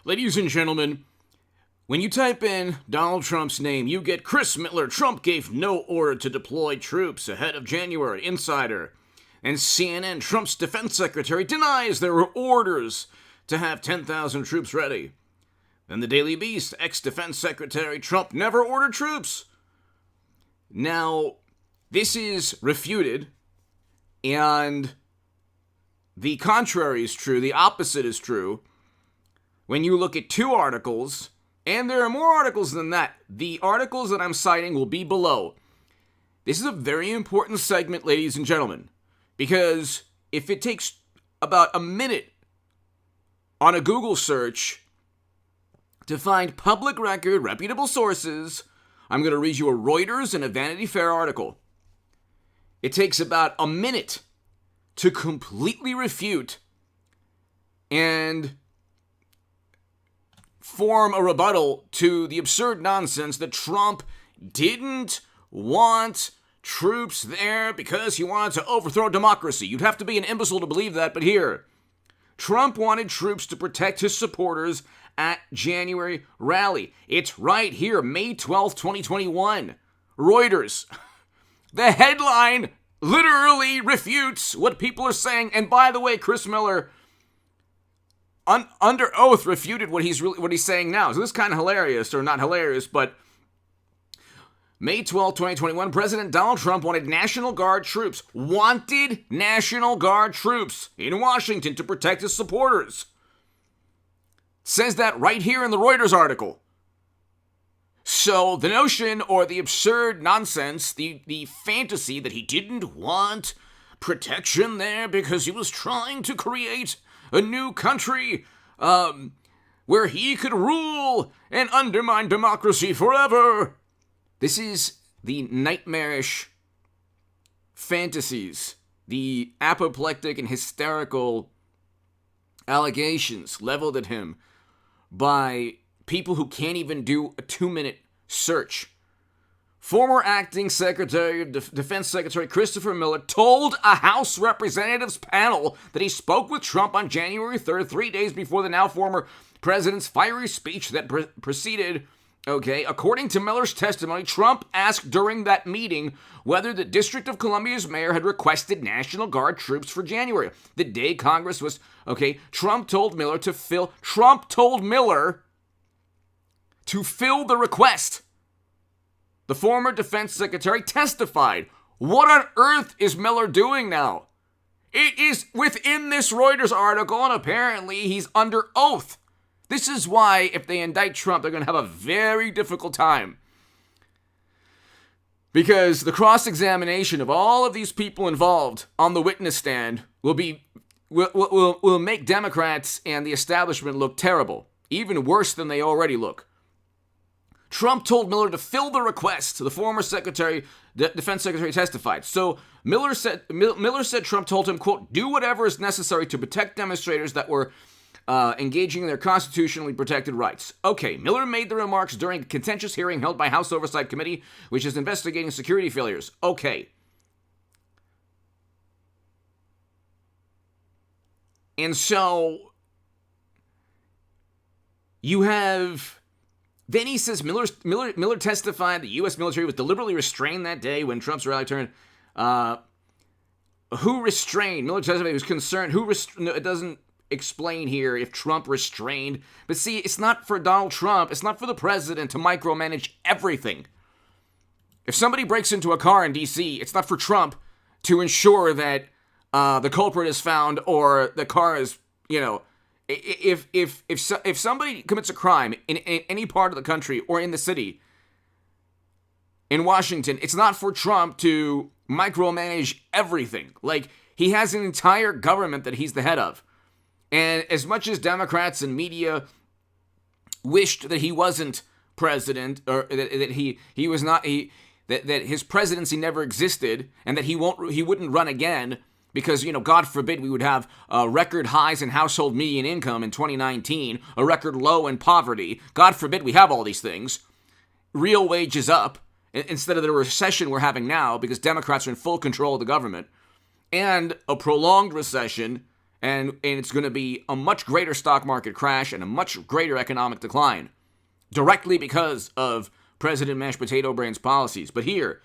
Ladies and gentlemen, when you type in Donald Trump's name, you get Chris Miller. Trump gave no order to deploy troops ahead of January. Insider. And CNN, Trump's defense secretary, denies there were orders to have 10,000 troops ready. Then the Daily Beast, ex-defense secretary, Trump never ordered troops. Now, this is refuted, and the contrary is true, the opposite is true. When you look at two articles, and there are more articles than that, the articles that I'm citing will be below. This is a very important segment, ladies and gentlemen, because if it takes about a minute on a Google search to find public record, reputable sources, I'm going to read you a Reuters and a Vanity Fair article. It takes about a minute to completely refute and form a rebuttal to the absurd nonsense that Trump didn't want troops there because he wanted to overthrow democracy. You'd have to be an imbecile to believe that, but here, Trump wanted troops to protect his supporters at January rally. It's right here, May 12th, 2021. Reuters. The headline literally refutes what people are saying. And by the way, Chris Miller, under oath, refuted what he's saying now. So this is kind of hilarious, or not hilarious, but May 12, 2021, President Donald Trump wanted National Guard troops in Washington to protect his supporters. Says that right here in the Reuters article. So the notion or the absurd nonsense, the fantasy that he didn't want protection there because he was trying to create a new country where he could rule and undermine democracy forever. This is the nightmarish fantasies, the apoplectic and hysterical allegations leveled at him by people who can't even do a 2-minute search. Former acting Secretary of Defense Secretary Christopher Miller told a House Representatives panel that he spoke with Trump on January 3rd, 3 days before the now former president's fiery speech that preceded. According to Miller's testimony, Trump asked during that meeting whether the District of Columbia's mayor had requested National Guard troops for January. The day Congress was, Trump told Miller to fill the request. The former defense secretary testified. What on earth is Miller doing now? It is within this Reuters article, and apparently he's under oath. This is why, if they indict Trump, they're going to have a very difficult time. Because the cross-examination of all of these people involved on the witness stand will make Democrats and the establishment look terrible, even worse than they already look. Trump told Miller to fill the request. The former defense secretary testified. So Miller said Trump told him, quote, do whatever is necessary to protect demonstrators that were engaging in their constitutionally protected rights. Miller made the remarks during a contentious hearing held by House Oversight Committee, which is investigating security failures. And so you have. Then he says Miller testified the U.S. military was deliberately restrained that day when Trump's rally turned. Who restrained? Miller testified he was concerned. It doesn't explain here if Trump restrained. But see, it's not for Donald Trump. It's not for the president to micromanage everything. If somebody breaks into a car in D.C., it's not for Trump to ensure that the culprit is found or the car is, If somebody commits a crime in any part of the country or in the city, in Washington, it's not for Trump to micromanage everything. Like, he has an entire government that he's the head of. And as much as Democrats and media wished that he wasn't president, or that he was not, that his presidency never existed, and that he wouldn't run again, because, God forbid we would have record highs in household median income in 2019, a record low in poverty. God forbid we have all these things. Real wages up, instead of the recession we're having now, because Democrats are in full control of the government. And a prolonged recession, and it's going to be a much greater stock market crash and a much greater economic decline, directly because of President Mashed Potato Brain's policies. But here,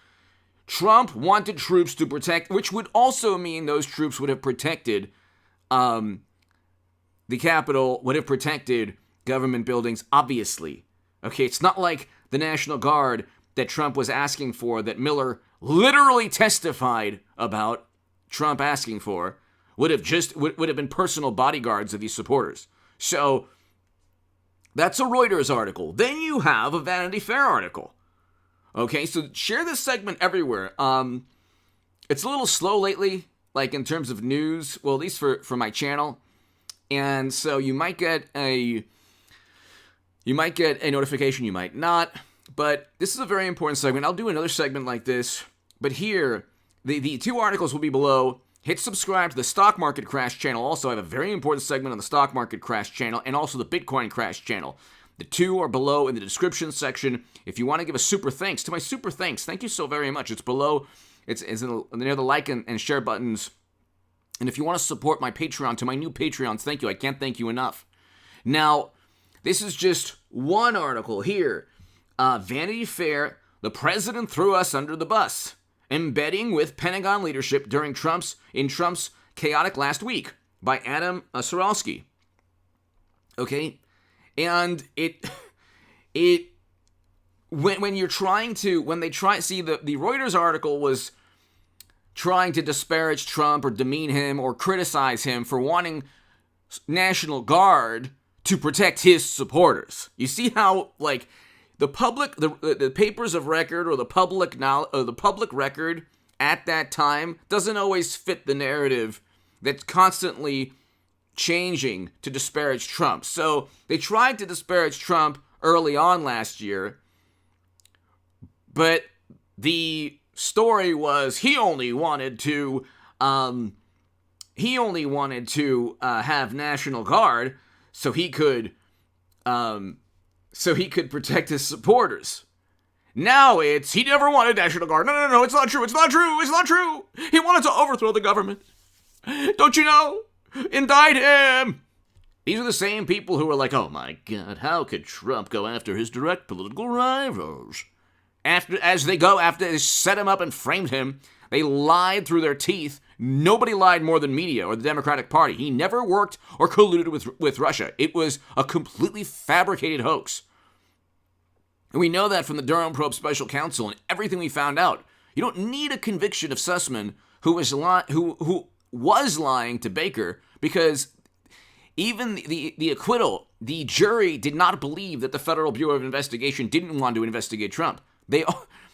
Trump wanted troops to protect, which would also mean those troops would have protected the Capitol, would have protected government buildings, obviously. Okay, it's not like the National Guard that Trump was asking for, that Miller literally testified about Trump asking for, would have been personal bodyguards of these supporters. So that's a Reuters article. Then you have a Vanity Fair article. Okay, so share this segment everywhere. It's a little slow lately, like in terms of news, well, at least for my channel. And so you might get a notification, you might not. But this is a very important segment. I'll do another segment like this. But here, the two articles will be below. Hit subscribe to the Stock Market Crash channel. Also, I have a very important segment on the Stock Market Crash channel and also the Bitcoin Crash channel. The two are below in the description section. If you want to give a super thanks to my super thanks, thank you so very much. It's below. It's near the like and share buttons. And if you want to support my Patreon, to my new Patreons, thank you. I can't thank you enough. Now, this is just one article here. Vanity Fair, the president threw us under the bus. Embedding with Pentagon leadership during Trump's chaotic last week, by Adam Saralski. Okay, and when they see the Reuters article was trying to disparage Trump or demean him or criticize him for wanting National Guard to protect his supporters. You see how, like, the papers of record or the public record at that time doesn't always fit the narrative that's constantly changing to disparage Trump. So they tried to disparage Trump early on last year, but the story was he only wanted to have National Guard so he could protect his supporters. Now it's, he never wanted National Guard. No, it's not true. It's not true. He wanted to overthrow the government. Don't you know? Indict him. These are the same people who are like, oh my God, how could Trump go after his direct political rivals? After they set him up and framed him, they lied through their teeth. Nobody lied more than media or the Democratic Party. He never worked or colluded with Russia. It was a completely fabricated hoax. And we know that from the Durham Probe Special Counsel and everything we found out. You don't need a conviction of Sussman who was lying to Baker, because even the acquittal, the jury did not believe that the Federal Bureau of Investigation didn't want to investigate Trump.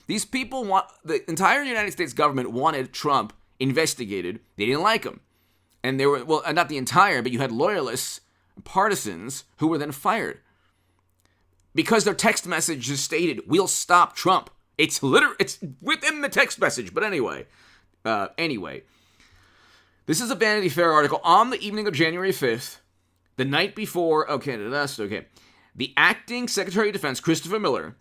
These people the entire United States government wanted Trump investigated. They didn't like him. And they were, well, not the entire, but you had loyalists, partisans, who were then fired. Because their text messages stated, we'll stop Trump. It's within the text message. But anyway, this is a Vanity Fair article on the evening of January 5th, the night before, the acting Secretary of Defense, Christopher Miller,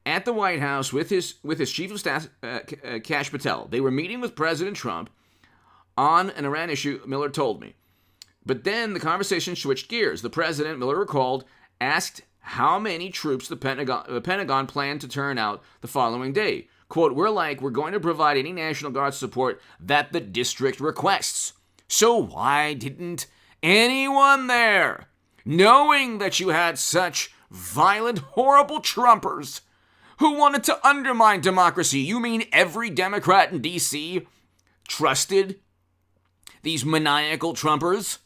at the White House with his Chief of Staff, Kash Patel. They were meeting with President Trump on an Iran issue, Miller told me. But then the conversation switched gears. The president, Miller recalled, asked how many troops the Pentagon planned to turn out the following day. Quote, we're going to provide any National Guard support that the district requests. So why didn't anyone there, knowing that you had such violent, horrible Trumpers who wanted to undermine democracy? You mean every Democrat in D.C. trusted these maniacal Trumpers?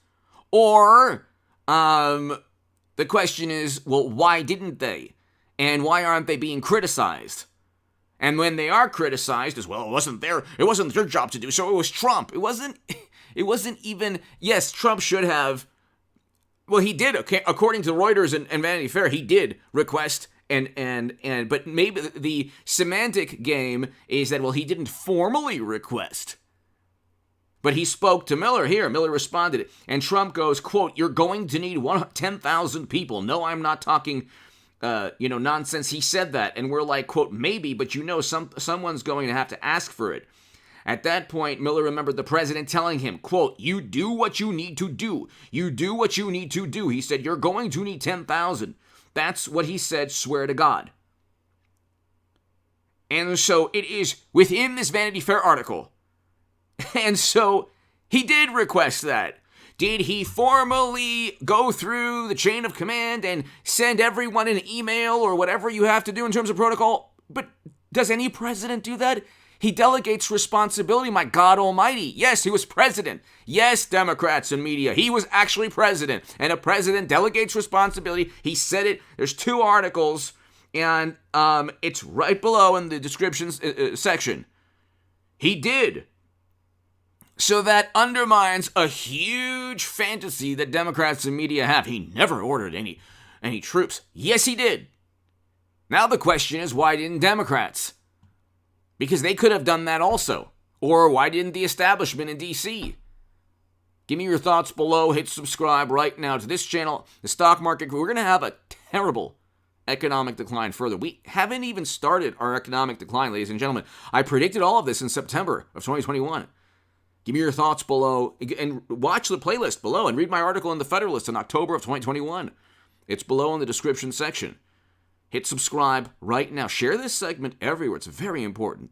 Or, the question is, well, why didn't they? And why aren't they being criticized? And when they are criticized as well, it wasn't their job to do so, it was Trump. It wasn't even, yes, Trump should have, well, he did, okay, according to Reuters and Vanity Fair, he did request but maybe the semantic game is that, well, he didn't formally request. But he spoke to Miller here. Miller responded. And Trump goes, quote, you're going to need 10,000 people. No, I'm not talking, nonsense. He said that. And we're like, quote, maybe, but someone's going to have to ask for it. At that point, Miller remembered the president telling him, quote, "You do what you need to do. You do what you need to do." He said, "You're going to need 10,000. That's what he said, swear to God. And so it is within this Vanity Fair article. And so he did request that. Did he formally go through the chain of command and send everyone an email or whatever you have to do in terms of protocol? But does any president do that? He delegates responsibility, my God almighty. Yes, he was president. Yes, Democrats and media, he was actually president. And a president delegates responsibility. He said it. There's 2 articles, and it's right below in the description section. He did. So that undermines a huge fantasy that Democrats and media have. He never ordered any troops. Yes, he did. Now the question is, why didn't Democrats? Because they could have done that also. Or why didn't the establishment in D.C.? Give me your thoughts below. Hit subscribe right now to this channel. The stock market, we're going to have a terrible economic decline further. We haven't even started our economic decline, ladies and gentlemen. I predicted all of this in September of 2021. Give me your thoughts below and watch the playlist below and read my article in the Federalist in October of 2021. It's below in the description section. Hit subscribe right now. Share this segment everywhere. It's very important.